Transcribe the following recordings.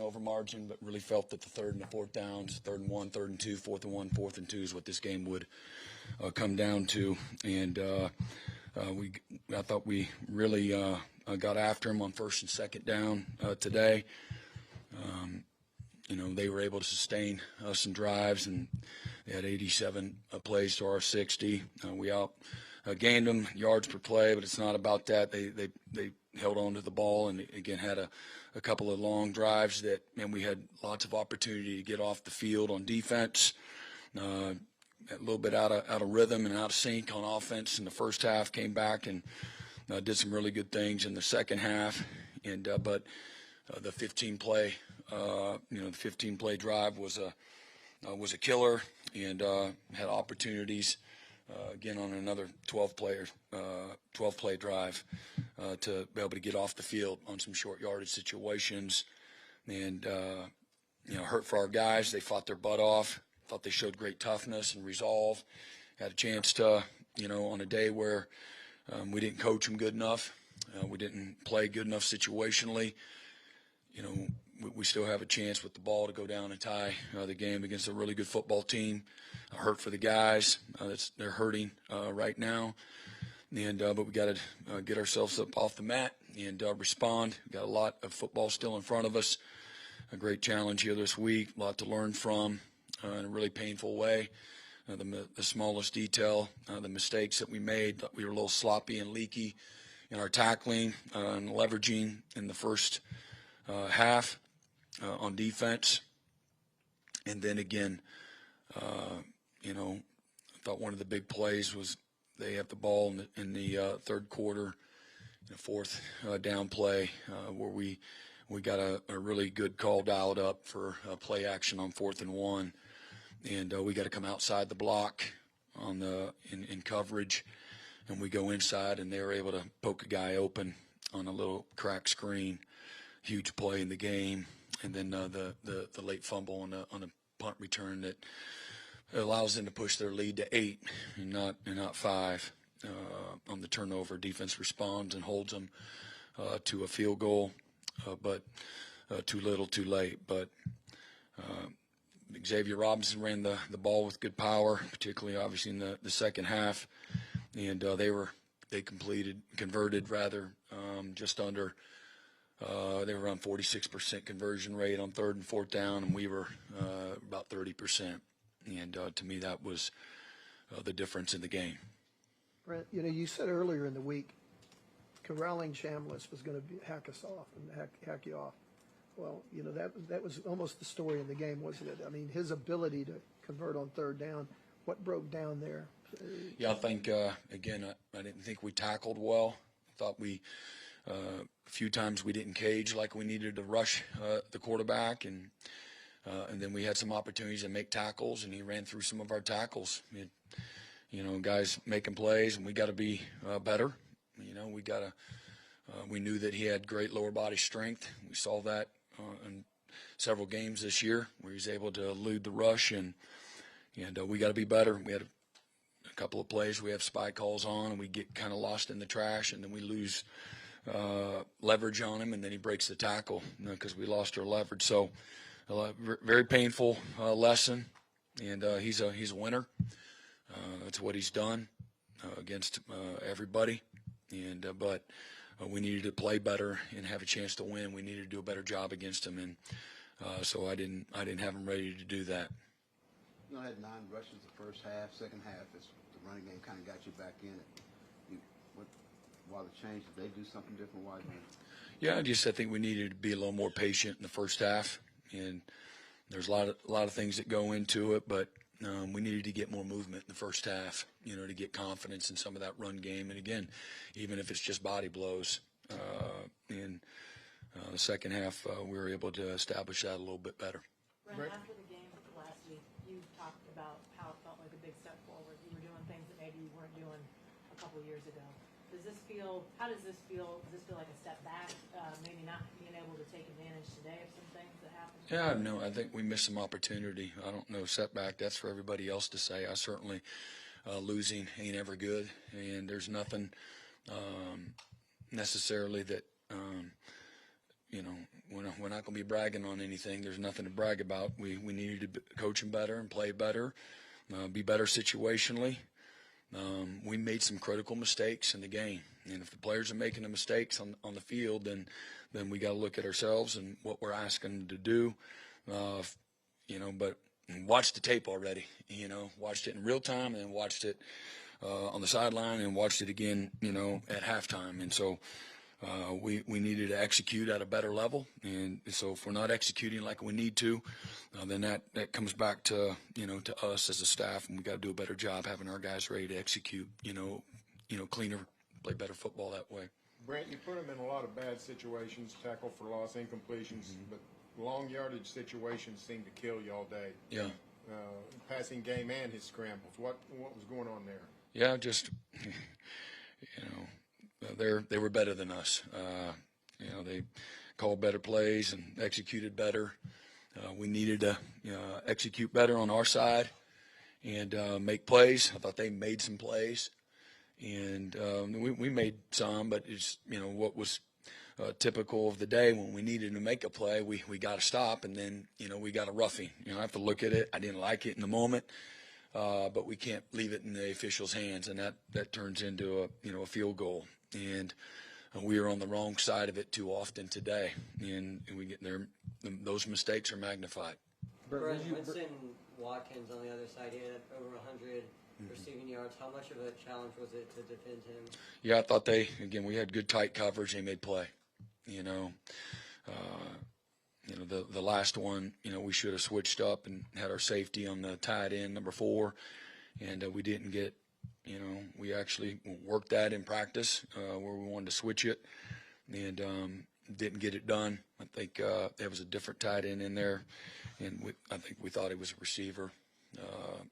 turnover margin, but really felt that the third and the fourth downs, 3rd and 1, 3rd and 2, 4th and 1, 4th and 2 is what this game would come down to. And I thought we really got after them on 1st and 2nd down today. They were able to sustain some drives, and they had 87 plays to our 60. We gained them yards per play, but it's not about that. They held on to the ball and, again, had a couple of long drives and we had lots of opportunity to get off the field on defense. A little bit out of rhythm and out of sync on offense in the first half, came back and did some really good things in the second half. But the 15-play, the 15-play drive was a killer, and had opportunities again on another 12-play drive to be able to get off the field on some short yardage situations, and hurt for our guys. They fought their butt off. Thought they showed great toughness and resolve. Had a chance to, on a day where we didn't coach them good enough, we didn't play good enough situationally. We still have a chance with the ball to go down and tie the game against a really good football team. Hurt for the guys. They're hurting right now. But we got to get ourselves up off the mat and respond. We've got a lot of football still in front of us. A great challenge here this week. A lot to learn from in a really painful way. The smallest detail, the mistakes that we made. We were a little sloppy and leaky in our tackling and leveraging in the first half on defense. And then again, I thought one of the big plays was they have the ball in the third quarter, fourth down play where we got a really good call dialed up for play action on 4th and 1. And we got to come outside the block in coverage, and we go inside, and they were able to poke a guy open on a little crack screen. Huge play in the game, and then the late fumble on a punt return that allows them to push their lead to 8 and not 5 on the turnover. Defense responds and holds them to a field goal, but too little, too late. But Xavier Robinson ran the ball with good power, particularly obviously in the second half, and they converted just under. They were around 46% conversion rate on 3rd and 4th down, and we were about 30%. And to me, that was the difference in the game. Brent, you said earlier in the week, corralling Chambliss was going to hack us off and hack you off. Well, that was almost the story in the game, wasn't it? I mean, his ability to convert on 3rd down. What broke down there? Yeah, I think again, I didn't think we tackled well. I thought a few times we didn't cage like we needed to rush the quarterback, and then we had some opportunities to make tackles, and he ran through some of our tackles. Guys making plays, and we got to be better. We knew that he had great lower body strength. We saw that in several games this year where he's able to elude the rush, and we got to be better. We had a couple of plays we have spy calls on, and we get kind of lost in the trash, and then we lose leverage on him, and then he breaks the tackle because we lost our leverage. So very painful lesson, and he's a winner. That's what he's done against everybody, but we needed to play better and have a chance to win. We needed to do a better job against him, and so I didn't have him ready to do that. Had 9 rushes the first half. Second half, the running game kind of got you back in it. While the change, did they do something different? Why? Yeah, I think we needed to be a little more patient in the first half, and there's a lot of things that go into it, but we needed to get more movement in the first half, to get confidence in some of that run game. And again, even if it's just body blows, in the second half, we were able to establish that a little bit better. Brent, after the game last week, you talked about how it felt like a big step forward. You were doing things that maybe you weren't doing a couple of years ago. How does this feel? Does this feel like a step back? Maybe not being able to take advantage today of some things that happened? Yeah, no, I think we missed some opportunity. I don't know, setback, that's for everybody else to say. I certainly, losing ain't ever good, and there's nothing necessarily that, we're not going to be bragging on anything. There's nothing to brag about. We needed to coach them better and play better, be better situationally. We made some critical mistakes in the game, and if the players are making the mistakes on the field, then we got to look at ourselves and what we're asking them to do. But watched the tape already. Watched it in real time and watched it on the sideline and watched it again. At halftime, and so. We needed to execute at a better level, and so if we're not executing like we need to, then that comes back to to us as a staff, and we got to do a better job having our guys ready to execute. Cleaner, play better football that way. Brent, you put them in a lot of bad situations, tackle for loss, incompletions, but long yardage situations seem to kill you all day. Yeah. Passing game and his scrambles. What was going on there? Yeah, just they were better than us. They called better plays and executed better. We needed to execute better on our side and make plays. I thought they made some plays, and we made some, but it's what was typical of the day when we needed to make a play, we got to stop, and then we got a roughing. I have to look at it. I didn't like it in the moment. But we can't leave it in the officials' hands, and that turns into a field goal. And we are on the wrong side of it too often today, and we get there. Those mistakes are magnified. Brent, Winston Watkins on the other side, he had over 100 receiving yards. How much of a challenge was it to defend him? Yeah, I thought we had good tight coverage. They made play. The last one, we should have switched up and had our safety on the tight end, number 4, and we didn't get, we actually worked that in practice where we wanted to switch it and didn't get it done. I think there was a different tight end in there, and I think we thought he was a receiver,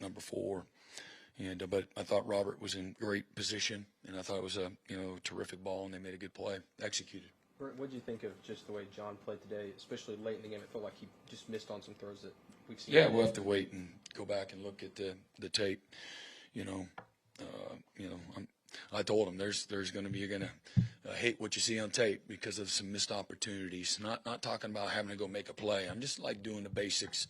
number 4. But I thought Robert was in great position, and I thought it was a terrific ball, and they made a good play, executed. What did you think of just the way John played today, especially late in the game? It felt like he just missed on some throws that we've seen. Yeah, we'll have to wait and go back and look at the tape. I told him there's going to be you're going to hate what you see on tape because of some missed opportunities. Not talking about having to go make a play. I'm just like doing the basics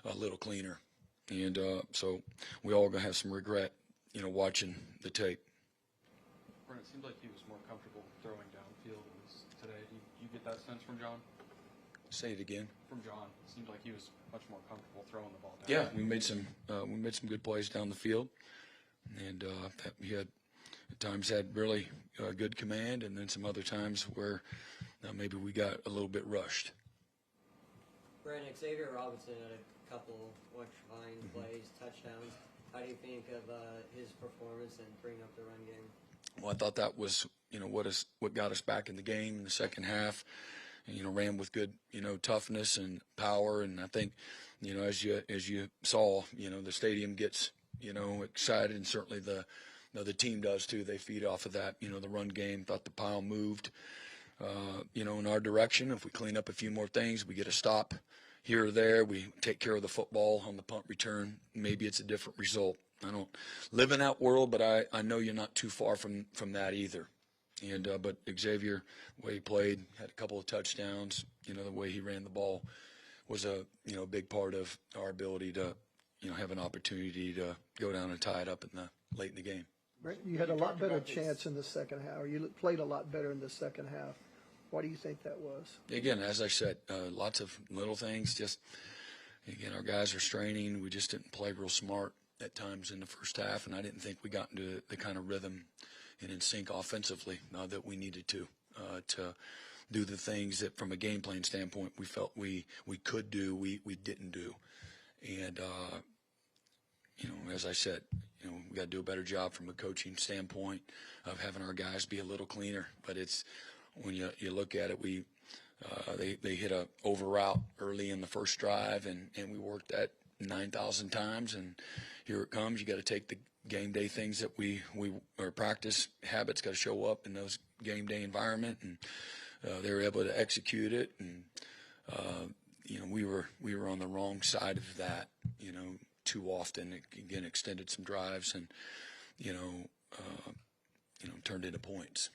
a little cleaner, and so we all going to have some regret, watching the tape. Brent, it seemed like he was more comfortable throwing downfield today. Do you get that sense from John? Say it again. From John, it seemed like he was much more comfortable throwing the ball down. Yeah, we made some good plays down the field, and he had at times had really good command, and then some other times where maybe we got a little bit rushed. Brent, Xavier Robinson had a couple electrifying plays, touchdowns. How do you think of his performance and bringing up the run game? Well, I thought that was, what got us back in the game in the second half. And, ran with good, toughness and power. And I think, as you saw, the stadium gets, excited, and certainly the team does too. They feed off of that. The run game. Thought the pile moved, in our direction. If we clean up a few more things, we get a stop here or there. We take care of the football on the punt return. Maybe it's a different result. I don't live in that world, but I know you're not too far from that either. And but Xavier, the way he played, had a couple of touchdowns. The way he ran the ball was a big part of our ability to have an opportunity to go down and tie it up late in the game. Brent, you had a lot better chance in the second half, or you played a lot better in the second half. Why do you think that was? Again, as I said, lots of little things. Just again, our guys are straining. We just didn't play real smart at times in the first half, and I didn't think we got into the kind of rhythm and in sync offensively that we needed to do the things that, from a game plan standpoint, we felt we could do. We didn't do, and as I said, we got to do a better job from a coaching standpoint of having our guys be a little cleaner. But it's when you look at it, they hit a over route early in the first drive, and we worked that 9,000 times, and here it comes. You got to take the game day things that our practice habits got to show up in those game day environment, and they were able to execute it. And we were on the wrong side of that, too often. It, again, extended some drives and turned into points.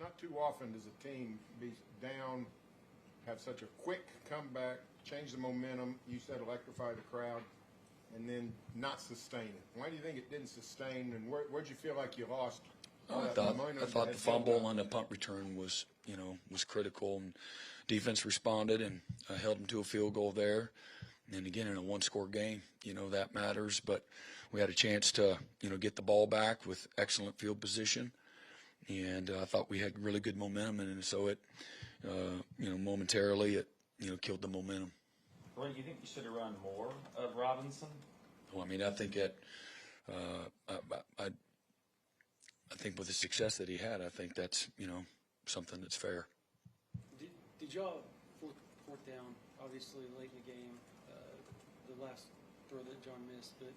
Not too often does a team be down have such a quick comeback, change the momentum, you said electrify the crowd, and then not sustain it? Why do you think it didn't sustain, and where'd you feel like you lost? I thought the fumble on the punt return was critical, and defense responded and held them to a field goal there. And again, in a one-score game, that matters. But we had a chance to, get the ball back with excellent field position, and I thought we had really good momentum, and so it, momentarily it, killed the momentum. Brent, you think you should have run more of Robinson? Well, I mean, I think that I think with the success that he had, I think that's something that's fair. Did y'all fourth down? Obviously, late in the game, the last throw that John missed, but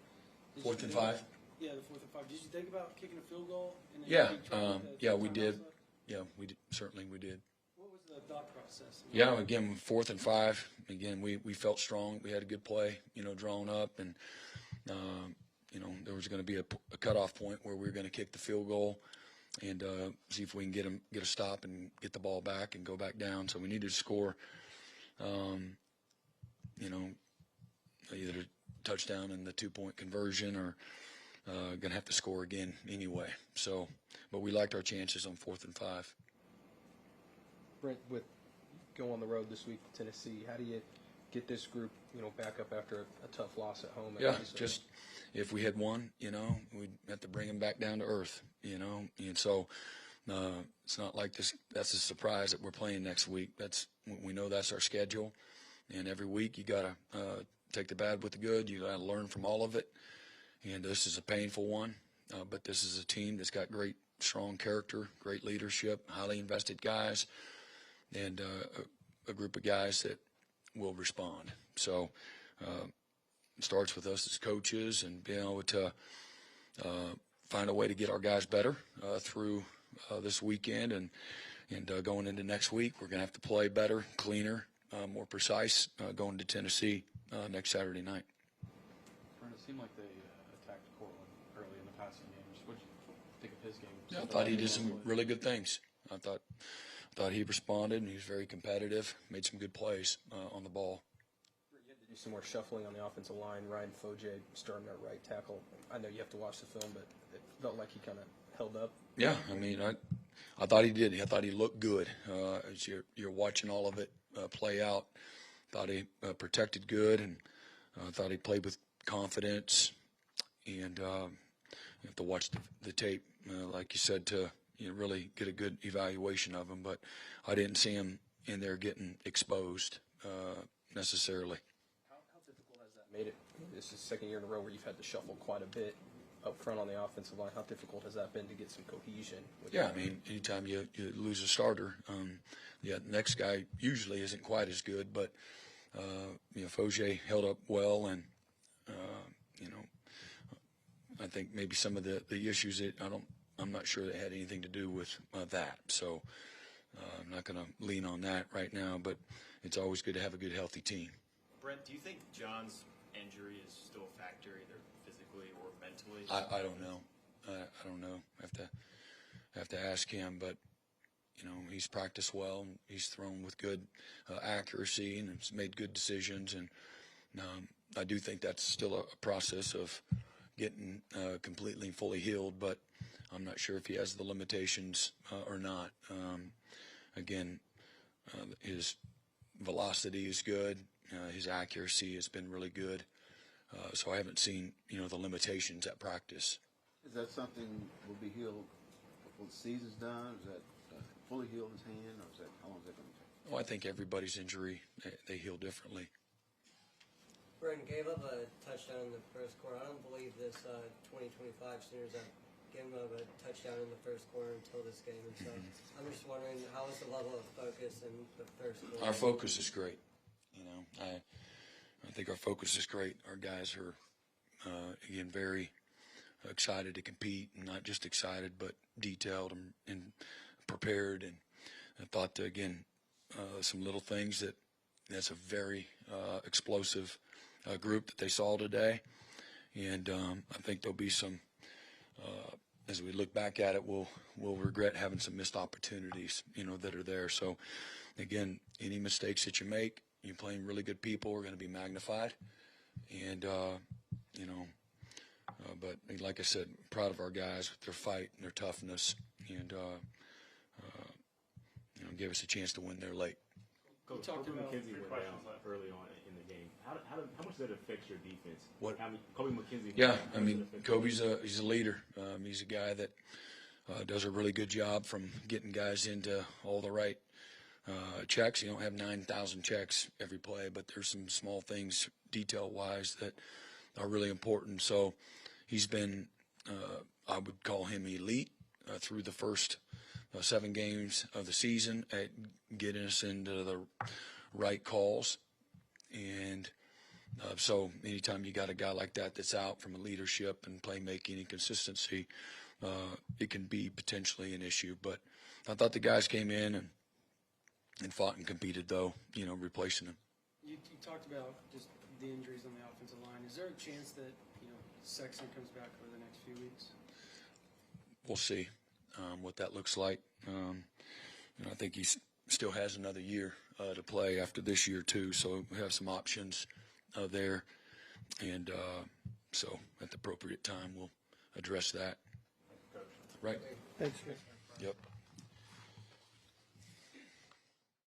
Fourth and 5. Yeah, the 4th and 5. Did you think about kicking a field goal? And then Yeah, maybe trying to yeah, we timeouts did. left? Yeah, we did. Certainly, we did. What was the thought process? Yeah, again, 4th and 5. Again, we felt strong. We had a good play, drawn up, and there was going to be a cutoff point where we were going to kick the field goal and see if we can get a stop and get the ball back and go back down. So we needed to score, either a touchdown in the 2-point conversion or going to have to score again anyway. So, but we liked our chances on 4th and 5. Brent, with go on the road this week to Tennessee, how do you get this group, back up after a tough loss at home? Yeah, just if we had won, we'd have to bring them back down to earth, and so it's not like this. That's a surprise that we're playing next week. We know that's our schedule, and every week you gotta take the bad with the good. You gotta learn from all of it, and this is a painful one, but this is a team that's got great, strong character, great leadership, highly invested guys, and a group of guys that will respond. So it starts with us as coaches and being able to find a way to get our guys better through this weekend and going into next week. We're going to have to play better, cleaner, more precise going to Tennessee next Saturday night. Brent, it seemed like they attacked Cortland early in the passing game. What did you think of his game? Yeah, I thought he did some really good things. I thought he responded, and he was very competitive, made some good plays on the ball. You had to do some more shuffling on the offensive line. Ryan Foje starting at right tackle. I know you have to watch the film, but it felt like he kind of held up. Yeah, I mean, I thought he did. I thought he looked good. As you're watching all of it play out, thought he protected good, and thought he played with confidence. And you have to watch the tape, like you said, to really get a good evaluation of him. But I didn't see him in there getting exposed necessarily. How difficult has that made it? This is the second year in a row where you've had to shuffle quite a bit up front on the offensive line. How difficult has that been to get some cohesion? Yeah, I mean, anytime you lose a starter, the next guy usually isn't quite as good. But Foje held up well, and I think maybe some of the issues I'm not sure that had anything to do with that. So I'm not going to lean on that right now. But it's always good to have a good, healthy team. Brent, do you think John's injury is still a factor, either physically or mentally? I don't know. I don't know. I have to ask him. But he's practiced well. And he's thrown with good accuracy and has made good decisions. And I do think that's still a process of getting completely and fully healed. But I'm not sure if he has the limitations or not. Again, his velocity is good. His accuracy has been really good. So I haven't seen, the limitations at practice. Is that something will be healed before the season's done? Is that fully healed in his hand, or how long is that going to take? Well, I think everybody's injury, they heal differently. Brent gave up a touchdown in the first quarter. I don't believe this 2025 Sooners have given up a touchdown in the first quarter until this game. And so I'm just wondering, how was the level of focus in the first quarter? Our focus is great. I think our focus is great. Our guys are, again, very excited to compete, and not just excited, but detailed and prepared. And I thought, again, some little things that's a very explosive group that they saw today. And I think there'll be some, as we look back at it, we'll regret having some missed opportunities, that are there. So again, any mistakes that you make, you're playing really good people, are going to be magnified. And, but like I said, proud of our guys with their fight and their toughness, and gave us a chance to win there late. Coach, Kobe McKenzie went down early on in the game. How much does that affect your defense? What? Kobe McKenzie. Yeah, I mean, Kobe's he's a leader. He's a guy that does a really good job from getting guys into all the right checks. You don't have 9,000 checks every play, but there's some small things detail-wise that are really important. So he's been, I would call him elite through the first 7 games of the season at getting us into the right calls. And so anytime you got a guy like that that's out from a leadership and playmaking and consistency, it can be potentially an issue. But I thought the guys came in and fought and competed, though, replacing him. You talked about just the injuries on the offensive line. Is there a chance that, Sexton comes back over the next few weeks? We'll see what that looks like. I think he still has another year to play after this year, too, so we have some options there. And so at the appropriate time, we'll address that. Right? Thanks. Yep.